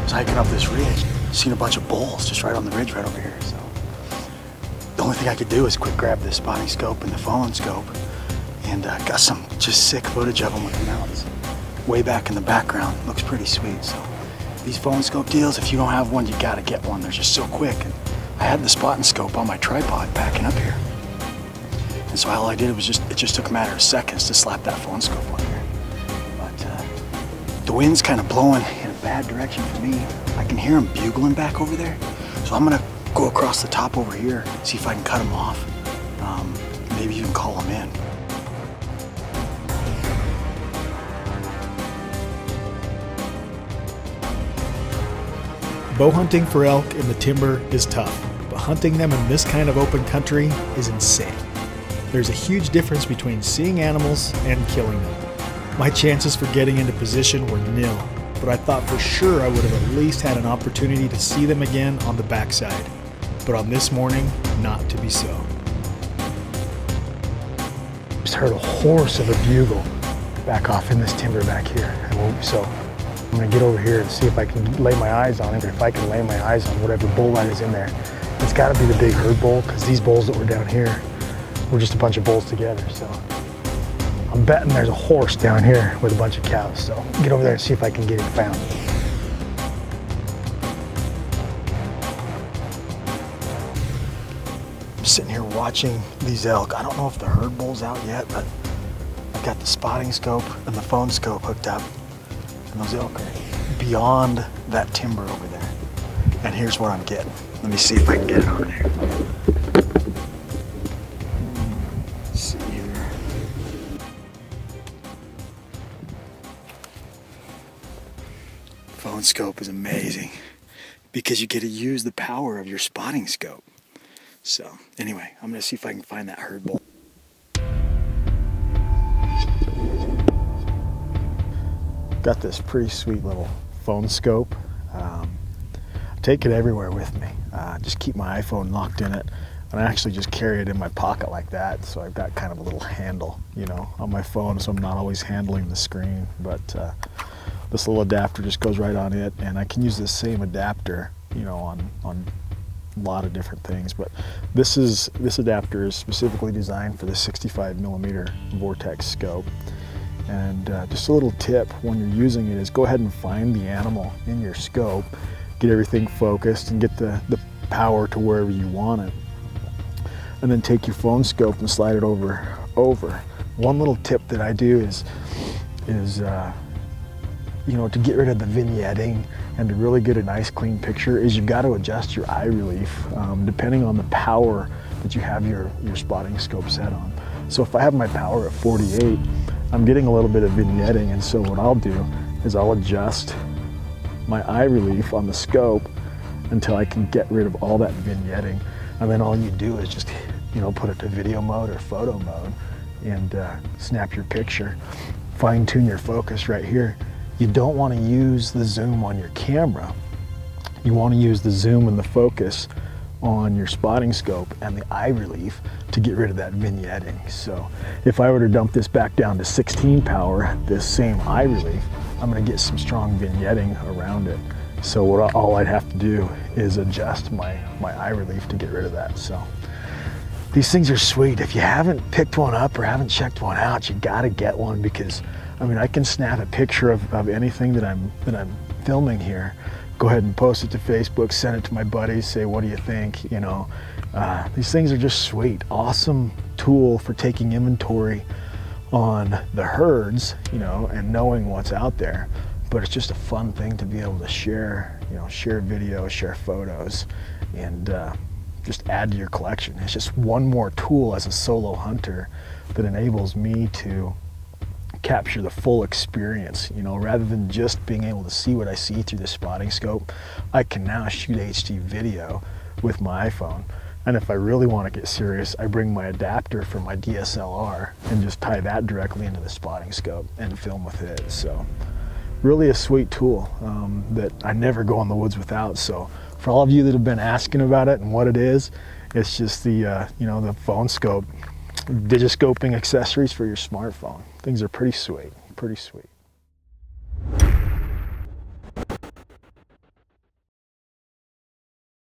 was hiking up this ridge, seen a bunch of bulls just right on the ridge right over here. So the only thing I could do is quick grab this spotting scope and the phone scope, and got some just sick footage of them with the mountains way back in the background. Looks pretty sweet. So these phone scope deals, if you don't have one, you gotta get one. They're just so quick. And I had the spotting scope on my tripod backing up here, and so all I did was it just took a matter of seconds to slap that phone scope on there. But the wind's kind of blowing in a bad direction for me. I can hear them bugling back over there, so I'm gonna go across the top over here, see if I can cut them off, maybe even call them in. Bow hunting for elk in the timber is tough, but hunting them in this kind of open country is insane. There's a huge difference between seeing animals and killing them. My chances for getting into position were nil, but I thought for sure I would have at least had an opportunity to see them again on the backside. But on this morning, not to be so. Just heard a horse of a bugle back off in this timber back here. So I'm gonna get over here and see if I can lay my eyes on it, or if I can lay my eyes on whatever bull that is in there. It's gotta be the big herd bull, because these bulls that were down here were just a bunch of bulls together. So I'm betting there's a horse down here with a bunch of cows. So get over there and see if I can get him found. I'm sitting here watching these elk. I don't know if the herd bull's out yet, but I've got the spotting scope and the phone scope hooked up. And those elk are beyond that timber over there. And here's what I'm getting. Let me see if I can get it on there. Let's see here. Phone scope is amazing because you get to use the power of your spotting scope. So anyway, I'm gonna see if I can find that herd bull. Got this pretty sweet little phone scope. I take it everywhere with me. Just keep my iPhone locked in it, and I actually just carry it in my pocket like that. So I've got kind of a little handle, you know, on my phone, so I'm not always handling the screen. But this little adapter just goes right on it, and I can use this same adapter, you know, on a lot of different things. But this adapter is specifically designed for the 65mm Vortex scope. And just a little tip when you're using it is go ahead and find the animal in your scope, get everything focused, and get the power to wherever you want it. And then take your phone scope and slide it over. One little tip that I do is you know, to get rid of the vignetting and to really get a nice clean picture is you've got to adjust your eye relief depending on the power that you have your spotting scope set on. So if I have my power at 48, I'm getting a little bit of vignetting, and so what I'll do is I'll adjust my eye relief on the scope until I can get rid of all that vignetting, and then all you do is just, you know, put it to video mode or photo mode and snap your picture. Fine tune your focus right here. You don't want to use the zoom on your camera. You want to use the zoom and the focus on your spotting scope and the eye relief to get rid of that vignetting. So if I were to dump this back down to 16 power, this same eye relief, I'm going to get some strong vignetting around it. So all I'd have to do is adjust my eye relief to get rid of that. So these things are sweet. If you haven't picked one up or haven't checked one out, you got to get one, because I mean, I can snap a picture of anything that I'm filming here, go ahead and post it to Facebook, send it to my buddies, say, what do you think? You know, these things are just sweet. Awesome tool for taking inventory on the herds, you know, and knowing what's out there. But it's just a fun thing to be able to share, you know, share videos, share photos, and just add to your collection. It's just one more tool as a solo hunter that enables me to capture the full experience, you know, rather than just being able to see what I see through the spotting scope. I can now shoot HD video with my iPhone, and if I really want to get serious, I bring my adapter for my DSLR and just tie that directly into the spotting scope and film with it. So really a sweet tool that I never go in the woods without. So for all of you that have been asking about it and what it is, it's just the you know, the phone scope digiscoping accessories for your smartphone. Things are pretty sweet, pretty sweet.